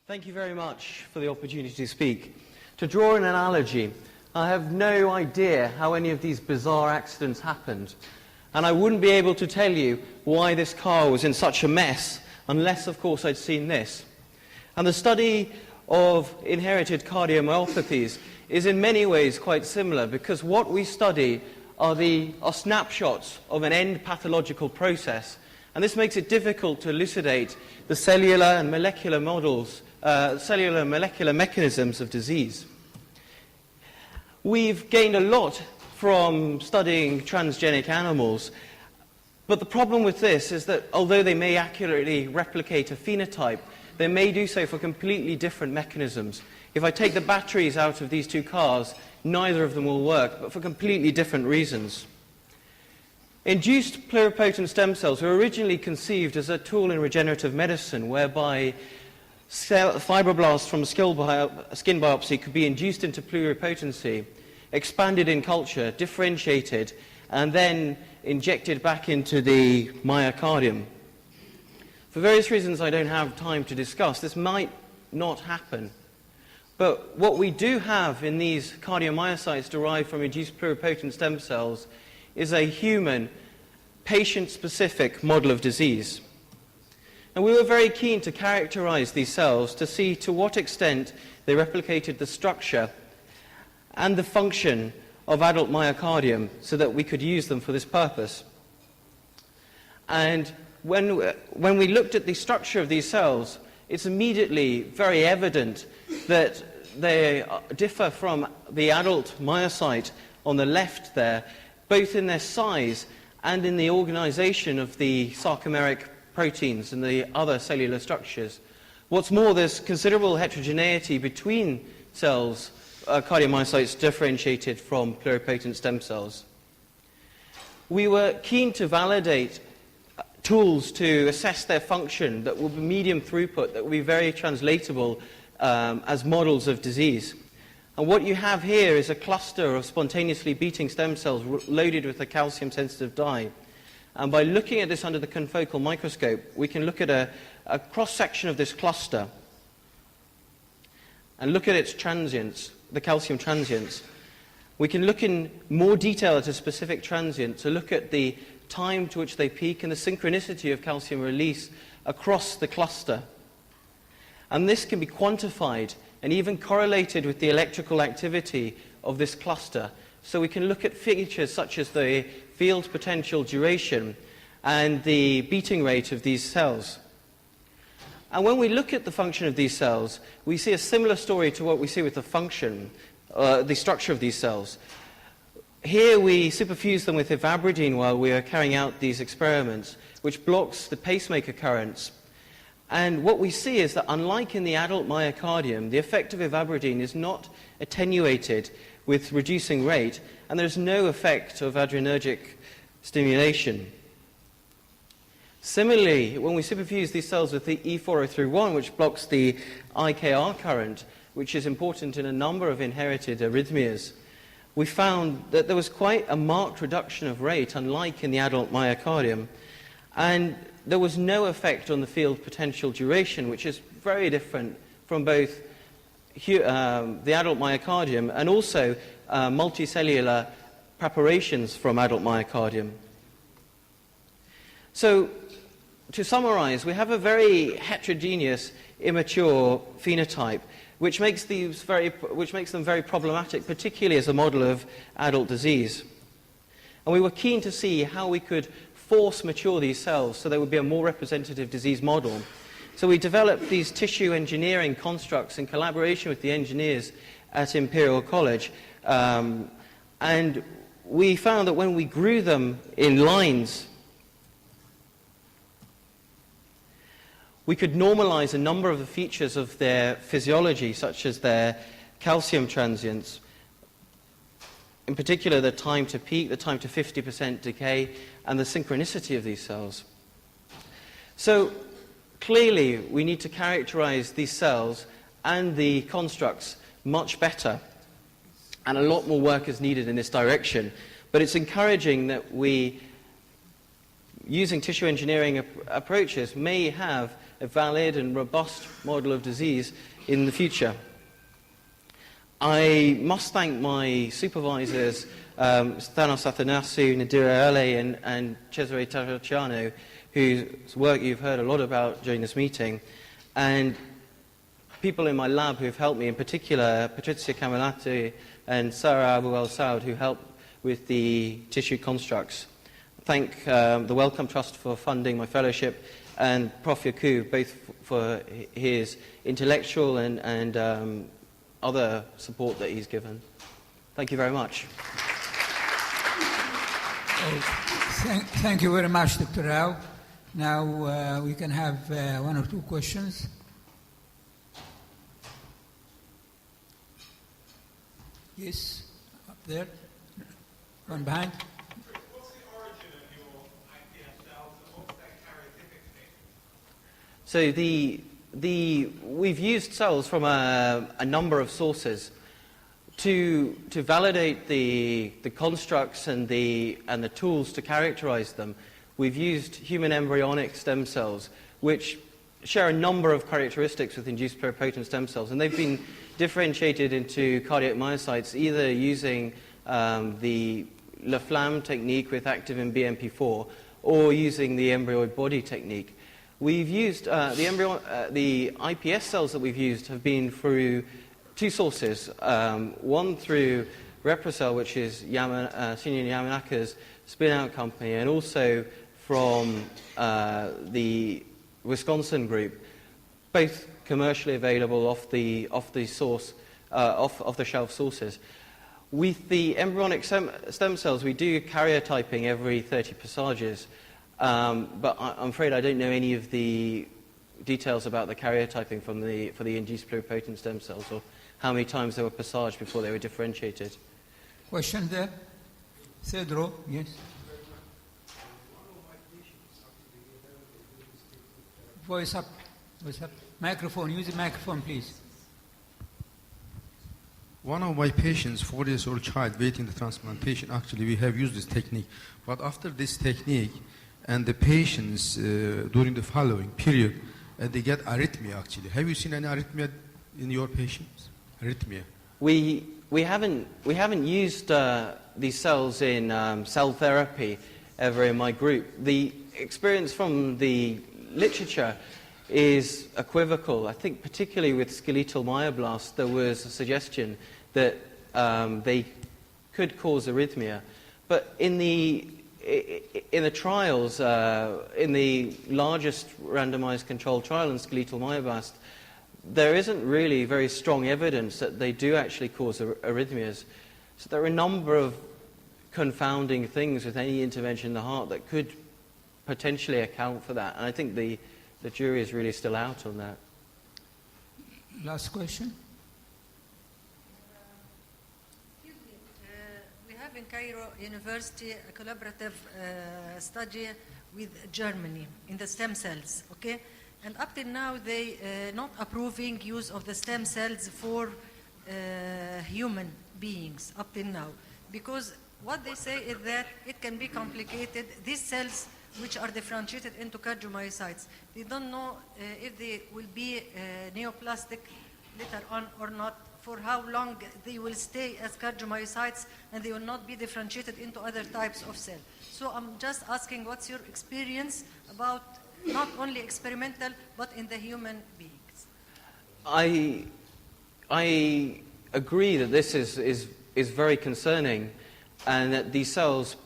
Thank you very much for the opportunity to speak. To draw an analogy, I have no idea how any of these bizarre accidents happened, and I wouldn't be able to tell you why this car was in such a mess unless, of course, I'd seen this. And the study of inherited cardiomyopathies is in many ways quite similar, because what we study are snapshots of an end pathological process, and this makes it difficult to elucidate the cellular and molecular models, cellular and molecular mechanisms of disease. We've gained a lot from studying transgenic animals, but the problem with this is that although they may accurately replicate a phenotype, they may do so for completely different mechanisms. If I take the batteries out of these two cars, neither of them will work, but for completely different reasons. Induced pluripotent stem cells were originally conceived as a tool in regenerative medicine, whereby fibroblasts from a skin biopsy could be induced into pluripotency, expanded in culture, differentiated, and then injected back into the myocardium. For various reasons I don't have time to discuss, this might not happen. But what we do have in these cardiomyocytes derived from induced pluripotent stem cells is a human, patient-specific model of disease. And we were very keen to characterize these cells to see to what extent they replicated the structure and the function of adult myocardium so that we could use them for this purpose. And when we looked at the structure of these cells, it's immediately very evident that they differ from the adult myocyte on the left there, both in their size and in the organization of the sarcomeric proteins and the other cellular structures. What's more, there's considerable heterogeneity between cells, cardiomyocytes differentiated from pluripotent stem cells. We were keen to validate tools to assess their function that will be medium throughput, that will be very translatable as models of disease. And what you have here is a cluster of spontaneously beating stem cells loaded with a calcium-sensitive dye. And by looking at this under the confocal microscope, we can look at a cross-section of this cluster and look at its transients, the calcium transients. We can look in more detail at a specific transient to look at the time to which they peak and the synchronicity of calcium release across the cluster. And this can be quantified and even correlated with the electrical activity of this cluster. So we can look at features such as the field potential duration and the beating rate of these cells. And when we look at the function of these cells, we see a similar story to what we see with the function, the structure of these cells. Here we superfuse them with ivabradine while we are carrying out these experiments, which blocks the pacemaker currents. And what we see is that unlike in the adult myocardium, the effect of ivabradine is not attenuated with reducing rate, and there's no effect of adrenergic stimulation. Similarly, when we superfuse these cells with the E4031, which blocks the IKR current, which is important in a number of inherited arrhythmias, we found that there was quite a marked reduction of rate, unlike in the adult myocardium, and there was no effect on the field potential duration, which is very different from both the adult myocardium and also multicellular preparations from adult myocardium. So, to summarize, we have a very heterogeneous, immature phenotype, which makes them very problematic, particularly as a model of adult disease. And we were keen to see how we could force mature these cells so they would be a more representative disease model. So we developed these tissue engineering constructs in collaboration with the engineers at Imperial College. And we found that when we grew them in lines, we could normalize a number of the features of their physiology, such as their calcium transients, in particular the time to peak, the time to 50% decay, and the synchronicity of these cells. So clearly we need to characterize these cells and the constructs much better, and a lot more work is needed in this direction. But it's encouraging that we using tissue engineering approaches may have a valid and robust model of disease in the future. I must thank my supervisors, Stanos Athanasiou, Nadira Ale, and Cesare Tarraciano, whose work you've heard a lot about during this meeting, and people in my lab who have helped me, in particular Patrizia Camilati and Sarah Abu Al-Saud, who helped with the tissue constructs. Thank the Wellcome Trust for funding my fellowship, and Prof. Yacoub, both for his intellectual and other support that he's given. Thank you very much. Thank you very much, Dr. Rao. Now we can have one or two questions. Yes, up there. One behind. What's the origin of your iPS cells and what's their karyotypic status? So we've used cells from a number of sources to validate the constructs and the tools to characterize them. We've used human embryonic stem cells, which share a number of characteristics with induced pluripotent stem cells, and they've been differentiated into cardiomyocytes either using the Laflamme technique with activin BMP4 or using the embryoid body technique. We've used the iPS cells that we've used have been through two sources. One through Reprocell, which is Shinji Yamanaka's spin-out company, and also from the Wisconsin group, both commercially available off the shelf sources. With the embryonic stem cells, we do karyotyping every 30 passages, but I'm afraid I don't know any of the details about the karyotyping for the induced pluripotent stem cells, or how many times they were passaged before they were differentiated. Question there? Third row, yes. Voice up. Voice up. Microphone. Use the microphone, please. One of my patients, 4 years old child, waiting the transplantation, actually we have used this technique. But after this technique, and the patients during the following period, they get arrhythmia actually. Have you seen any arrhythmia in your patients? Arrhythmia. We haven't used these cells in cell therapy ever in my group. The experience from the literature is equivocal. I think particularly with skeletal myoblasts, there was a suggestion that they could cause arrhythmia. But in the trials, in the largest randomized controlled trial in skeletal myoblast, there isn't really very strong evidence that they do actually cause arrhythmias. So there are a number of confounding things with any intervention in the heart that could potentially account for that. And I think the jury is really still out on that. Last question. We have in Cairo University a collaborative study with Germany in the stem cells, okay? And up till now, they not approving use of the stem cells for human beings up till now. Because what they say is that it can be complicated. These cells, which are differentiated into cardiomyocytes, they don't know if they will be neoplastic later on or not, for how long they will stay as cardiomyocytes, and they will not be differentiated into other types of cell. So I'm just asking, what's your experience about not only experimental, but in the human beings? I agree that this is very concerning, and that these cells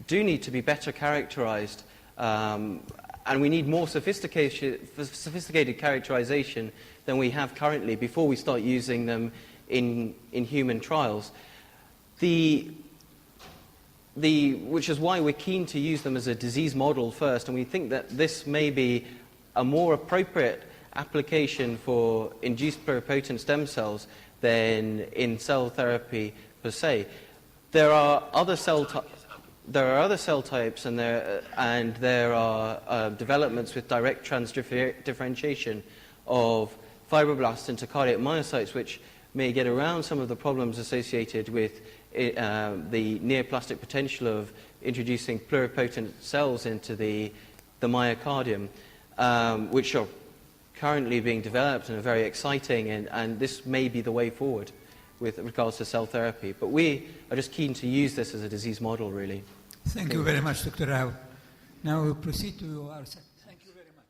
do need to be better characterized, and we need more sophisticated characterization than we have currently before we start using them in human trials. Which is why we're keen to use them as a disease model first, and we think that this may be a more appropriate application for induced pluripotent stem cells than in cell therapy per se. There are other cell types, and there are developments with direct transdifferentiation of fibroblasts into cardiomyocytes, which may get around some of the problems associated with the neoplastic potential of introducing pluripotent cells into the myocardium, which are currently being developed and are very exciting, and this may be the way forward with regards to cell therapy. But we are just keen to use this as a disease model, really. Thank you very much, Dr. Rao. Now we proceed to our... Thank you very much.